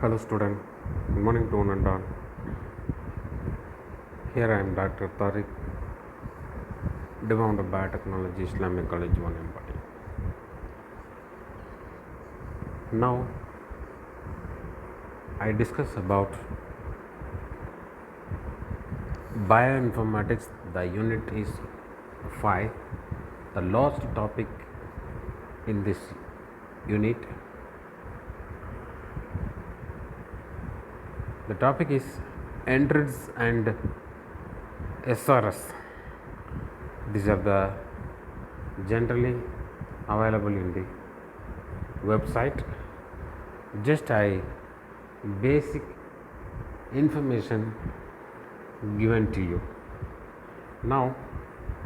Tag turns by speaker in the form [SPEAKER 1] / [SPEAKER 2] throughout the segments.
[SPEAKER 1] Hello student, good morning to one and all. Here I am Dr. Tariq, Dewan of Biotechnology, Islamic College 1 Empati. Now I discuss about bioinformatics. The unit is 5. The last topic in this unit. The topic is ENTRIDS and SRS. These are the generally available in the website. Just basic information given to you. Now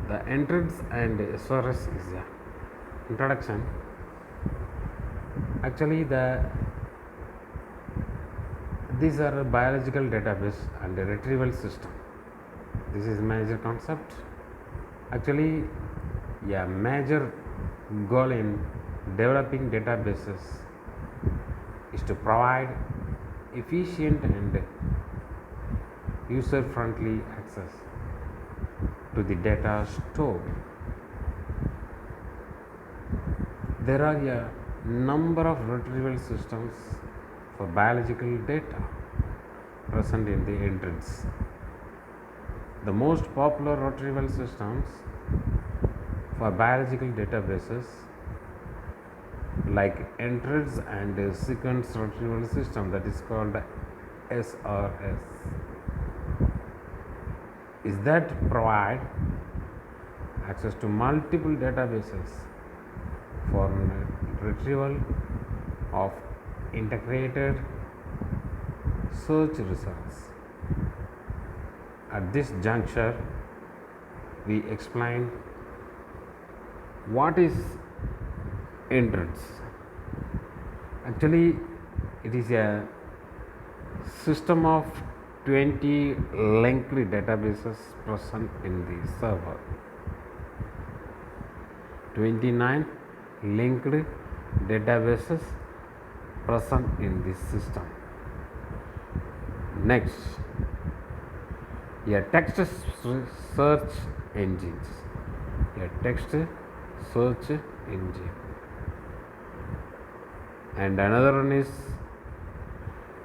[SPEAKER 1] the ENTRIDS and SRS is the introduction. Actually these are a biological database and a retrieval system. This is major concept. Actually, a major goal in developing databases is to provide efficient and user-friendly access to the data stored. There are a number of retrieval systems for biological data present in the ENTRIDS. The most popular retrieval systems for biological databases like ENTRIDS and sequence retrieval system, that is called SRS, is that provide access to multiple databases for retrieval of integrated search results. At this juncture, we explain what is ENTRIDS. Actually, it is a system of 20 linked databases present in the server. 29 linked databases present in this system. Next, a text search engines. A text search engine. And another one is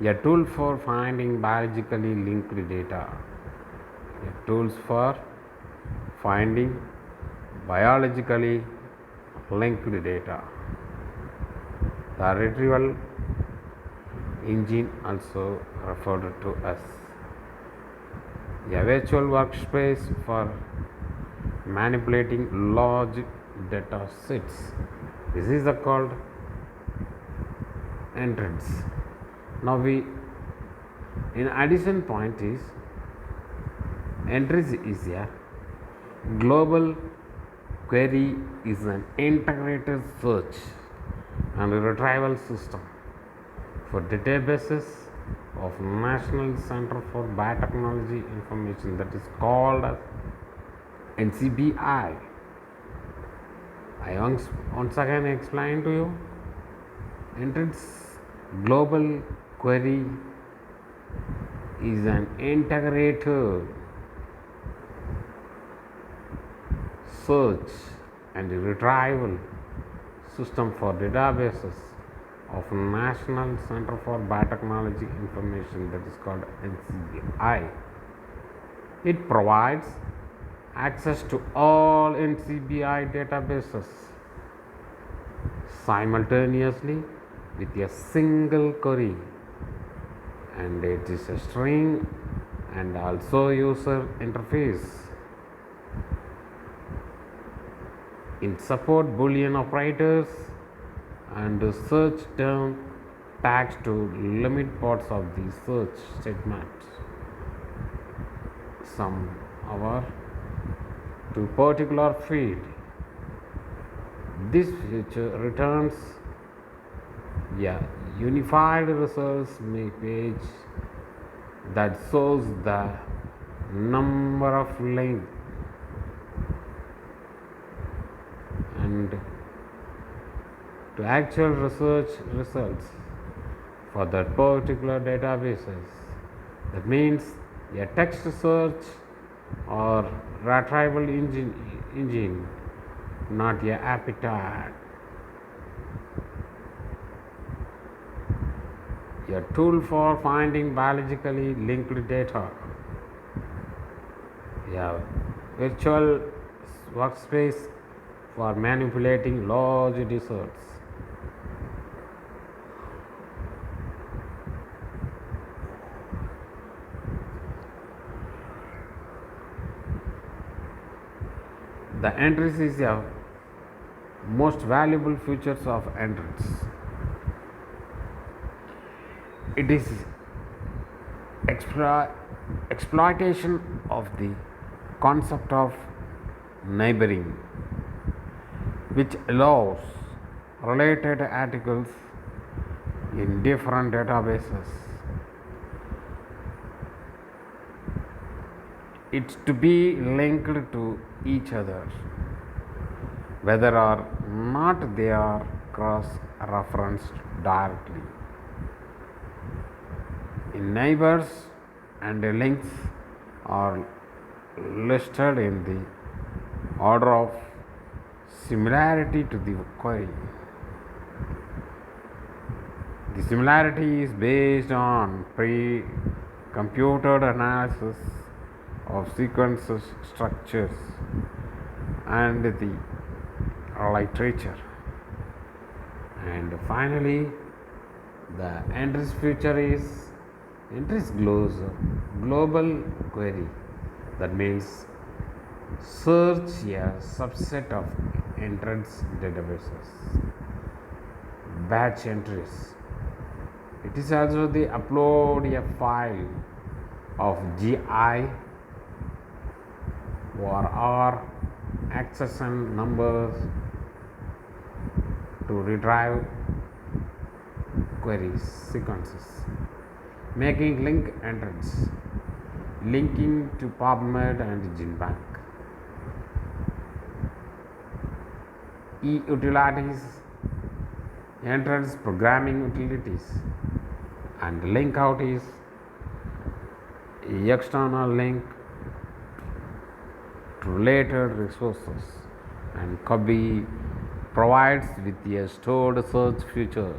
[SPEAKER 1] a tool for finding biologically linked data. A tools for finding biologically linked data. The retrieval engine also referred to as a virtual workspace for manipulating large data sets. This is called ENTRIDS. Now in addition point is ENTRIDS is a global query, is an integrated search and retrieval system for databases of National Center for Biotechnology Information, that is called as NCBI. I once again explain to you, ENTRIDS global query is an integrated search and retrieval system for databases of National Center for Biotechnology Information, that is called NCBI. It provides access to all NCBI databases simultaneously with a single query, and it is a string and also user interface. It supports Boolean operators and search term tags to limit parts of the search statement. Some hour to particular field. This feature returns a unified results page that shows the number of links and to actual research results for that particular databases. That means a text search or retrieval engine, not a appetite. A tool for finding biologically linked data. A virtual workspace for manipulating large deserts. The entries is the most valuable features of entries. It is exploitation of the concept of neighboring, which allows related articles in different databases it's to be linked to each other, whether or not they are cross-referenced directly. In neighbors and links are listed in the order of similarity to the query. The similarity is based on pre-computed analysis of sequence structures and the literature. And finally, the entries feature is entries global query. That means search a subset of entrance databases. Batch entries. It is also the upload a file of GI or R accession numbers to retrieve queries sequences. Making link entrance, linking to PubMed and GenBank. E-utilities, entrance programming utilities, and link out is external link to related resources, and Cubby provides with a stored search feature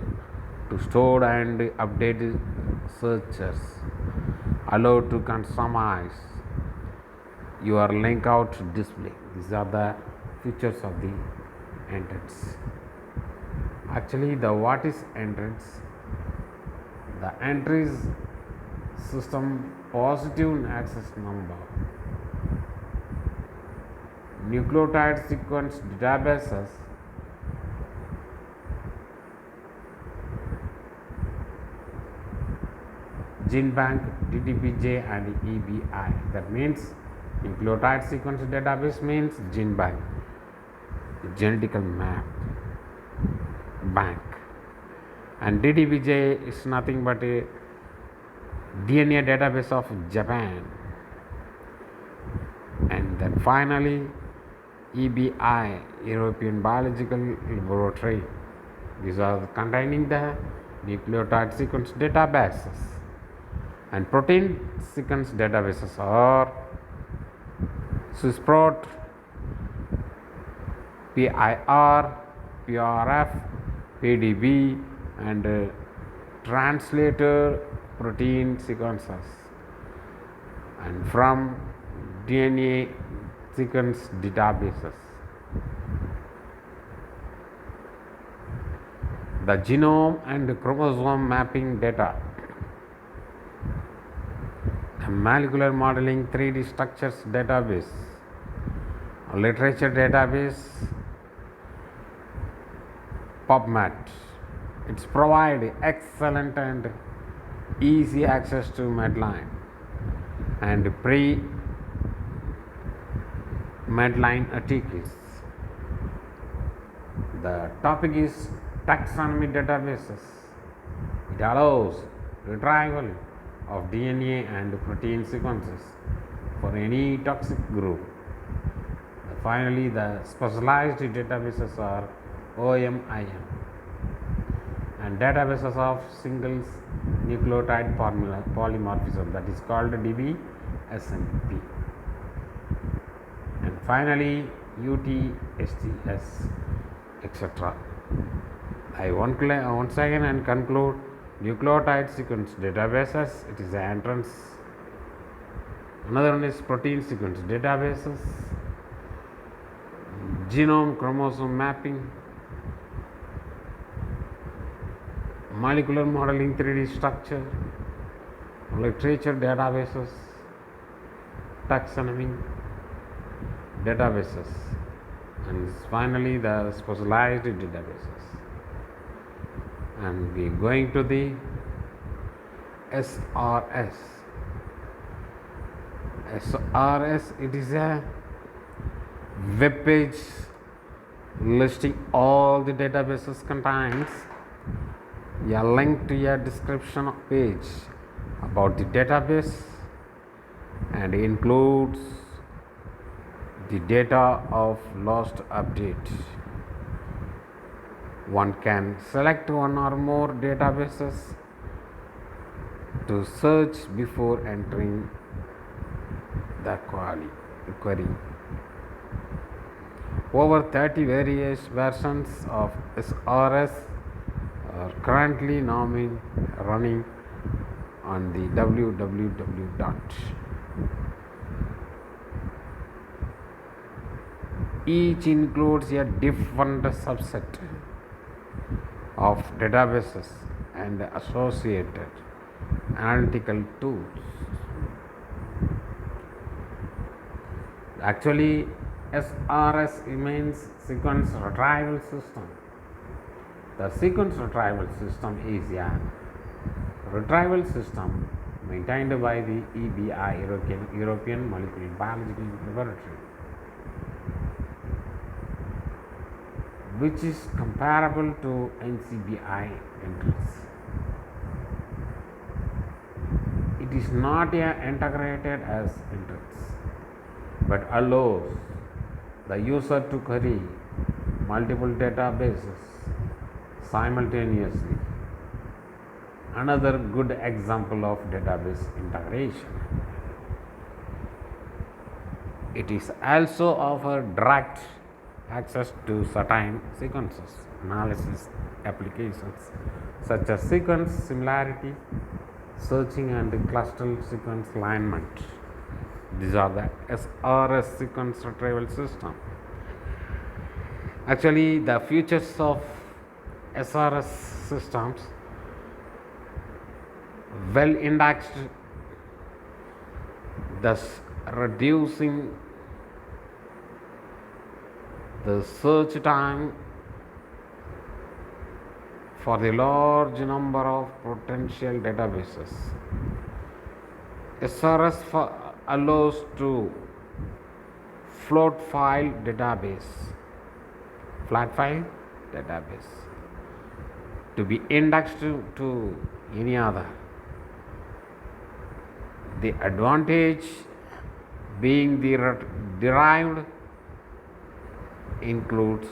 [SPEAKER 1] to store and update searches, allow to customize your link out display. These are the features of the entrance. Actually, the what is entrance? The entries system positive access number. Nucleotide sequence databases GenBank, DDBJ and EBI. That means nucleotide sequence database means GenBank, genetical map bank, and DDBJ is nothing but a DNA database of Japan. And then finally EBI, European Biological Laboratory. These are containing the nucleotide sequence databases, and protein sequence databases are Swissprot, PIR, PRF, PDB, and translator protein sequences, and from DNA sequence databases. The genome and chromosome mapping data, the molecular modeling 3D structures database, a literature database, PubMed. It's provide excellent and easy access to Medline and pre-Medline articles. The topic is taxonomy databases. It allows retrieval of DNA and protein sequences for any toxic group. Finally, the specialized databases are OMIM and databases of singles nucleotide polymorphism, that is called DBSNP. And finally UTSTS, etc. I once again and conclude nucleotide sequence databases. It is the entrance. Another one is protein sequence databases, genome chromosome mapping, molecular modeling 3D structure, literature databases, taxonomy databases, and finally the specialized databases. And we are going to the SRS. SRS, it is a web page listing all the databases, contains a link to a description page about the database and includes the data of last update. One can select one or more databases to search before entering the query. Over 30 various versions of SRS are currently running on the www. Each includes a different subset of databases and associated analytical tools. Actually, SRS means sequence retrieval system. The sequence retrieval system is a retrieval system maintained by the EBI, European Molecular Biological Laboratory, which is comparable to NCBI entries. It is not integrated as entries, but allows the user to query multiple databases simultaneously. Another good example of database integration. It is also offered direct access to certain sequences analysis applications such as sequence similarity searching and cluster sequence alignment. These are the SRS sequence retrieval system. Actually, the features of SRS systems: well indexed, thus reducing the search time for the large number of potential databases. SRS allows to flat file database to be indexed to any other. The advantage being the derived includes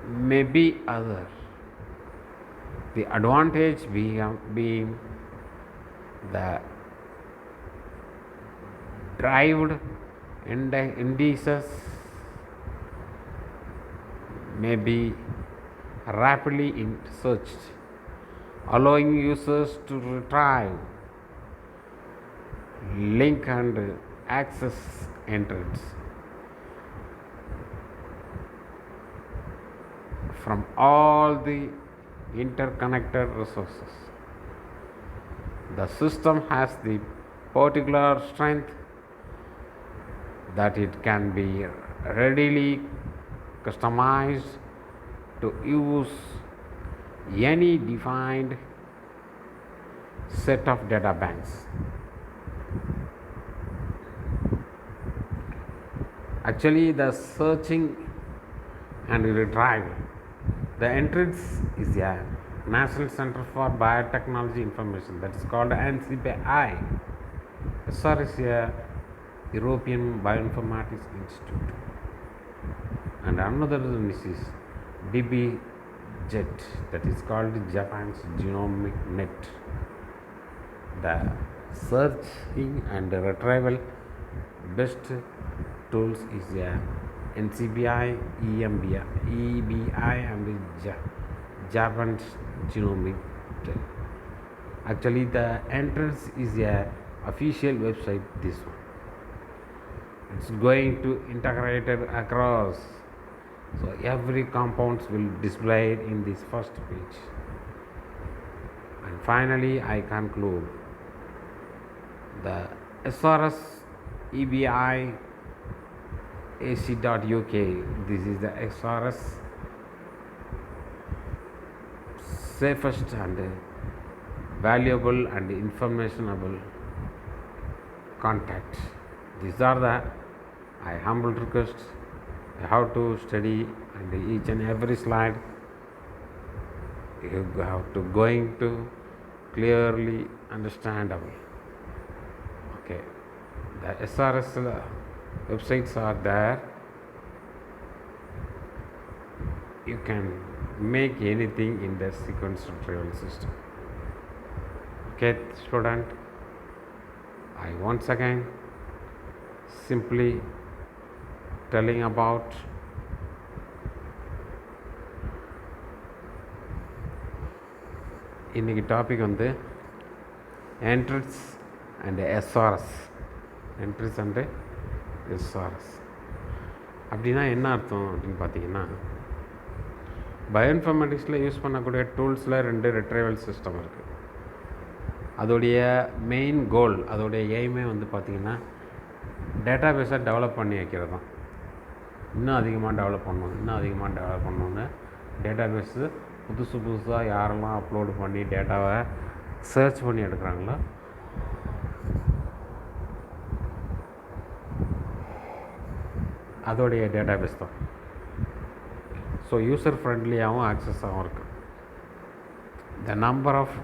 [SPEAKER 1] maybe other. The advantage being the derived indices may be rapidly searched, allowing users to retrieve, link and access entries from all the interconnected resources. The system has the particular strength that it can be readily customized to use any defined set of data banks. Actually, the searching and retrieval. The entrance is a National Center for Biotechnology Information, that is called NCBI. SR is a European Bioinformatics Institute. And another one is DBJet, that is called Japan's Genomic Net. The searching and retrieval best tools is NCBI, EBI and Japan's Genomic Net. Actually, the entrance is a official website. This one, it's going to integrate it across, so every compounds will display it in this first page. And finally, I conclude the SRS EBI AC.uk. This is the SRS safest and valuable and informationable contact. These are the I humble request. How to study, and each and every slide you have to going to clearly understandable. Okay, the SRS websites are there. You can make anything in the sequence retrieval system. Okay, student, I once again simply telling about இன்னைக்கு topic வந்து entrance and SRS. Entrance and SRS அப்படின்னா என்ன அர்த்தம் அப்படின்னு பார்த்தீங்கன்னா, பயோஇன்ஃபர்மேட்டிக்ஸில் use பண்ணக்கூடிய டூல்ஸில் 2 ரெட்ரைவல் system இருக்குது. அதோடைய மெயின் கோல், அதோடைய எய்மே வந்து பார்த்திங்கன்னா டேட்டா பேஸை டெவலப் பண்ணி வைக்கிறது தான். இன்னும் அதிகமாக டெவலப் பண்ணணுன்னு டேட்டா பேஸு புதுசாக யாரெல்லாம் அப்லோடு பண்ணி டேட்டாவை சர்ச் பண்ணி எடுக்கிறாங்களோ அதோடைய டேட்டா பேஸ் தான். ஸோ யூசர் ஃப்ரெண்ட்லியாகவும் ஆக்சஸாகவும் இருக்குது. The number of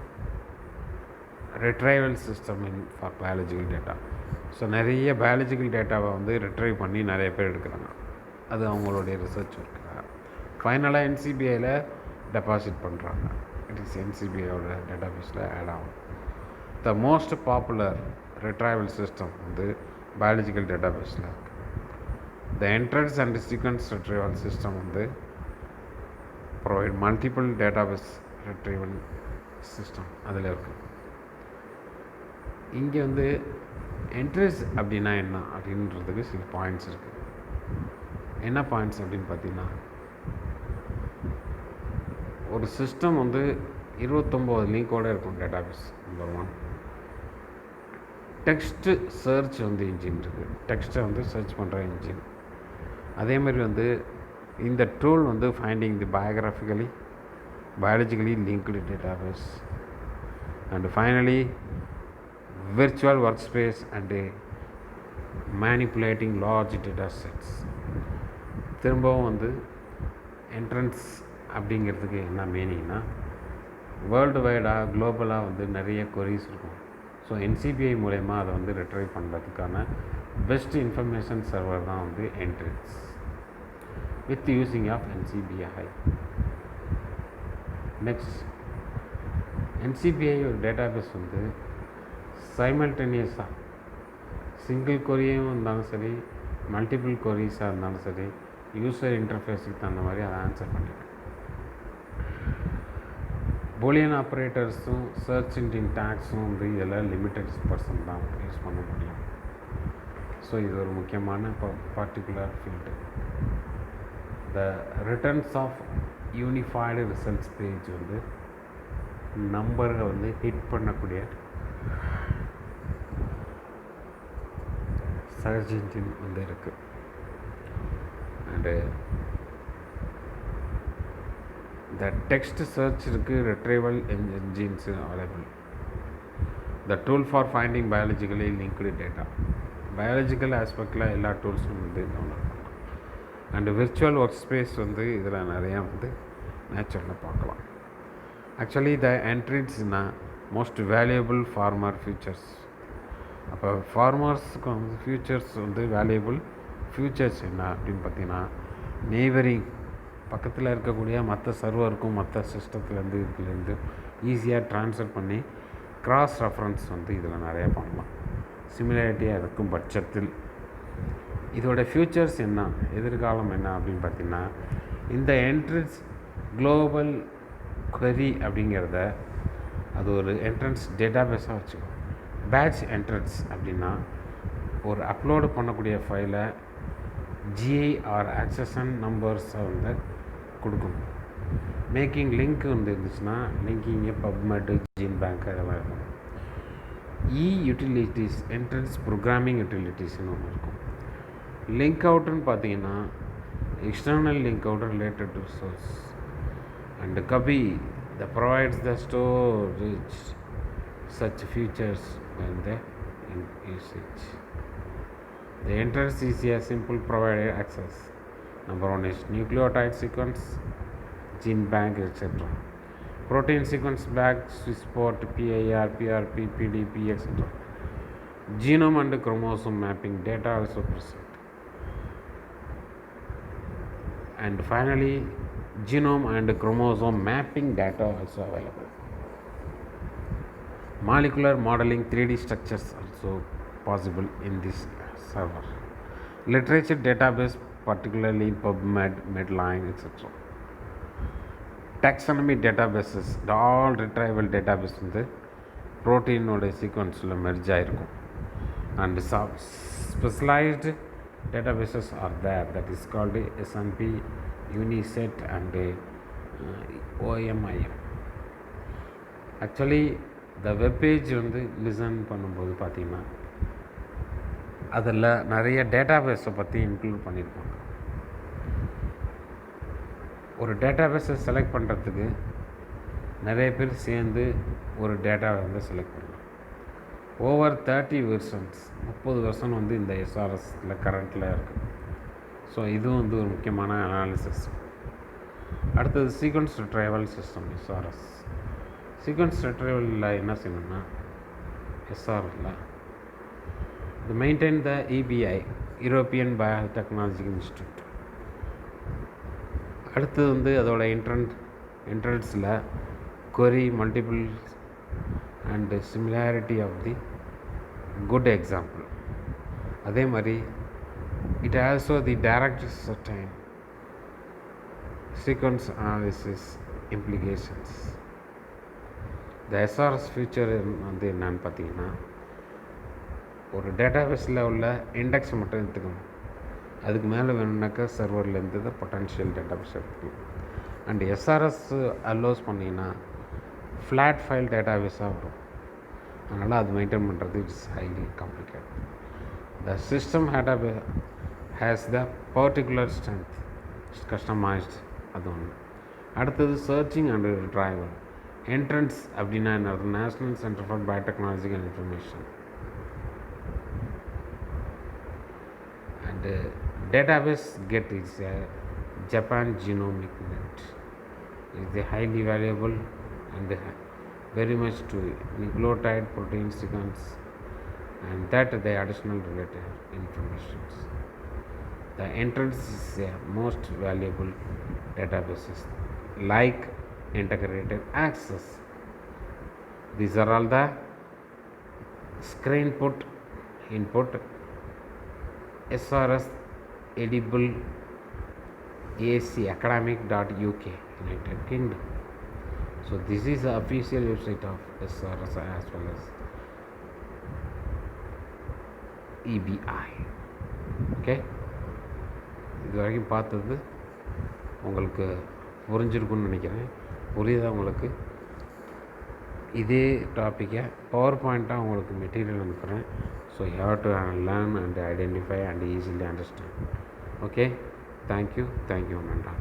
[SPEAKER 1] retrieval system for biological data. So நிறைய பயாலஜிக்கல் டேட்டாவை வந்து ரிட்ரைவ் பண்ணி நிறைய பேர் எடுக்கிறாங்க. அது அவங்களுடைய ரிசர்ச் ஒர்க்கு. ஃபைனலாக NCBIயில் டெபாசிட் பண்ணுறாங்க. இட் இஸ் NCBIயோட டேட்டா பேஸில் ஆட் ஆகும். The most popular retrieval system வந்து பயாலஜிக்கல் டேட்டா பேஸில் இருக்குது. The entrance and sequence retrieval system வந்து provide multiple data base retrieval system அதில் இருக்குது. இங்கே வந்து என்ட்ரன்ஸ் அப்படின்னா என்ன அப்படின்றதுக்கு சில பாயிண்ட்ஸ் இருக்குது. என்ன பாயிண்ட்ஸ் அப்படின்னு பார்த்தீங்கன்னா, ஒரு சிஸ்டம் வந்து 29 லிங்கோடு இருக்கும். Database number 1. டெக்ஸ்ட்டு சர்ச் வந்து இன்ஜின் இருக்குது. டெக்ஸ்ட்டை வந்து சர்ச் பண்ணுற இன்ஜின். அதே மாதிரி வந்து இந்த டூல் வந்து finding the biologically linked database. And finally, virtual workspace and manipulating large data sets. திரும்பவும் வந்து என்ட்ரன்ஸ் அப்படிங்கிறதுக்கு என்ன மீனிங்னா, வேர்ல்டு வைடாக குளோபலாக வந்து நிறைய கொரீஸ் இருக்கும். ஸோ NCBI மூலயமா அதை வந்து ரிட்ரைவ் பண்ணுறதுக்கான பெஸ்ட் இன்ஃபர்மேஷன் சர்வர் தான் வந்து entrance with using of NCBI. Next, NCBI ஒரு டேட்டாபேஸ் வந்து சைமல்டேனியஸாக சிங்கிள் கொரியும் இருந்தாலும் சரி, மல்டிபிள் கொரீஸாக இருந்தாலும் சரி, யூசர் இன்டர்ஃபேஸுக்கு தகுந்த மாதிரி அதை ஆன்சர் பண்ணிடும். பூலியன் ஆப்ரேட்டர்ஸும் சர்ச் இன்ஜின் டேக்ஸும் வந்து இதெல்லாம் லிமிட்டட் பர்சன் தான் யூஸ் பண்ண முடியும். ஸோ இது ஒரு முக்கியமான particular field. The returns of unified results page வந்து நம்பரை வந்து ஹிட் பண்ணக்கூடிய சர்ச் இன்ஜின் வந்து இருக்குது. அண்டு த டெக்ஸ்ட் சர்ச் இருக்குது. Retrieval engines available. The tool for finding biologically linked data. Biological ஆஸ்பெக்டில் எல்லா டூல்ஸும் வந்து டவுன்லோட் பண்ணலாம். அண்டு விர்ச்சுவல் ஒர்க் ஸ்பேஸ் வந்து இதில் நிறையா வந்து நேச்சுரலில் பார்க்கலாம். ஆக்சுவலி த என்ட்ரிஸ்னால் மோஸ்ட் வேல்யூபிள் ஃபார்மர் ஃபியூச்சர்ஸ். அப்போ ஃபார்மர்ஸுக்கு வந்து ஃபியூச்சர்ஸ் வந்து வேல்யூபிள் ஃபியூச்சர்ஸ் என்ன அப்படின்னு பார்த்தீங்கன்னா, நெய்பரிங் பக்கத்தில் இருக்கக்கூடிய மற்ற சர்வருக்கும் மற்ற சிஸ்டத்துலேருந்து இதுலேருந்து ஈஸியாக ட்ரான்ஸ்ஃபர் பண்ணி கிராஸ் ரெஃபரன்ஸ் வந்து இதில் நிறையா பண்ணலாம். சிமிலாரிட்டியாக இருக்கும் பட்சத்தில் இதோட ஃப்யூச்சர்ஸ் என்ன, எதிர்காலம் என்ன அப்படின்னு பார்த்திங்கன்னா, இந்த என்ட்ரன்ஸ் குளோபல் query அப்படிங்கிறத அது ஒரு என்ட்ரன்ஸ் டேட்டாபேஸாக வச்சுக்கோ. பேட்ச் என்ட்ரன்ஸ் அப்படின்னா ஒரு அப்லோடு பண்ணக்கூடிய ஃபைலை ஜிஐ ஆர் ஆக்சஷன் நம்பர்ஸை வந்து கொடுக்கணும். மேக்கிங் லிங்க் வந்து இருந்துச்சுன்னா லிங்கிங்கு பப்மெட்டு ஜீன் பேங்க் அதெல்லாம் இருக்கும். யூட்டிலிட்டிஸ் என்ட்ரன்ஸ் ப்ரோக்ராமிங் யூட்டிலிட்டிஸ்னு ஒன்று இருக்கும். லிங்க் அவுட்டுன்னு பார்த்தீங்கன்னா external link out related to source and கபி that provides the storage such features when the usage. The entrance is a simple provided access. Number one is nucleotide sequence, gene bank, etc. Protein sequence bank, Swissport, PIR, PRP, PDP, etc. Genome and chromosome mapping data also present. And finally, genome and chromosome mapping data also available. Molecular modeling 3D structures also possible in this server. Literature database, particularly PubMed, Medline, etc. Taxonomy databases, all retrieval database வந்து ப்ரோட்டீனோட சீக்வன்ஸில் merge ஆகிருக்கும். And some specialized databases are there, that is called SNP, UniSet and OMIM. Actually இந்த webpage வந்து listen பண்ணும்போது பார்த்திங்கன்னா அதில் நிறைய டேட்டாபேஸை பற்றி include பண்ணியிருப்பாங்க. ஒரு டேட்டாபேஸை செலக்ட் பண்ணுறதுக்கு நிறைய பேர் சேர்ந்து ஒரு டேட்டாவை வந்து செலக்ட் பண்ணலாம். ஓவர் 30 வெர்ஷன்ஸ் 30 வெர்ஷன் வந்து இந்த எஸ்ஆர்எஸில் கரண்ட்டில் இருக்குது. ஸோ இதுவும் வந்து ஒரு முக்கியமான அனாலிசிஸ். அடுத்தது sequence retrieval system SRS. Sequence ரிட்ரைவலில் என்ன செய்யணும்னா எஸ்ஆர்எஸில் இது maintain the EBI, European biotechnology institute. அடுத்தது வந்து அதோட என்ட்ரன்ஸில் query multiple and similarity of the good example. அதே மாதிரி it also the direct certain sequence analysis implications. The SRS feature வந்து என்னன்னு பார்த்தீங்கன்னா, ஒரு டேட்டாபேஸில் உள்ள இண்டெக்ஸ் மட்டும் எடுத்துக்கணும். அதுக்கு மேலே வேணும்னாக்கா சர்வர்லேருந்து தான் பொட்டன்ஷியல் டேட்டாபேஸ் எடுத்துக்கணும். அண்ட் எஸ்ஆர்எஸ் அலோஸ் பண்ணிங்கன்னா ஃப்ளாட் ஃபைல் டேட்டாபேஸாக வரும். அதனால் அது மெயின்டைன் பண்ணுறது it's highly complicate. The system has the particular strength, customised. அது ஒன்று. அடுத்தது சர்ச்சிங் அண்ட் ரிட்ரைவல். என்ட்ரன்ஸ் அப்படின்னா என்ன, national centre for biotechnological information. And database get is Japan Genomic Net is a highly valuable and very much to nucleotide protein sequence and that the additional related information. The entrance is a most valuable databases like integrated access. These are all the screen input SRS edible academic.uk, United Kingdom. So this is the official website of SRS as well as EBI. Okay, இது வரைக்கும் பார்த்தது உங்களுக்கு புரிஞ்சிருக்குன்னு நினைக்கிறேன். புரியுதா உங்களுக்கு? இதே டாப்பிக்கை power பாயிண்ட்டாக உங்களுக்கு மெட்டீரியல் அனுப்புகிறேன். So you have to learn and identify and easily understand. Okay, thank you நன்றா.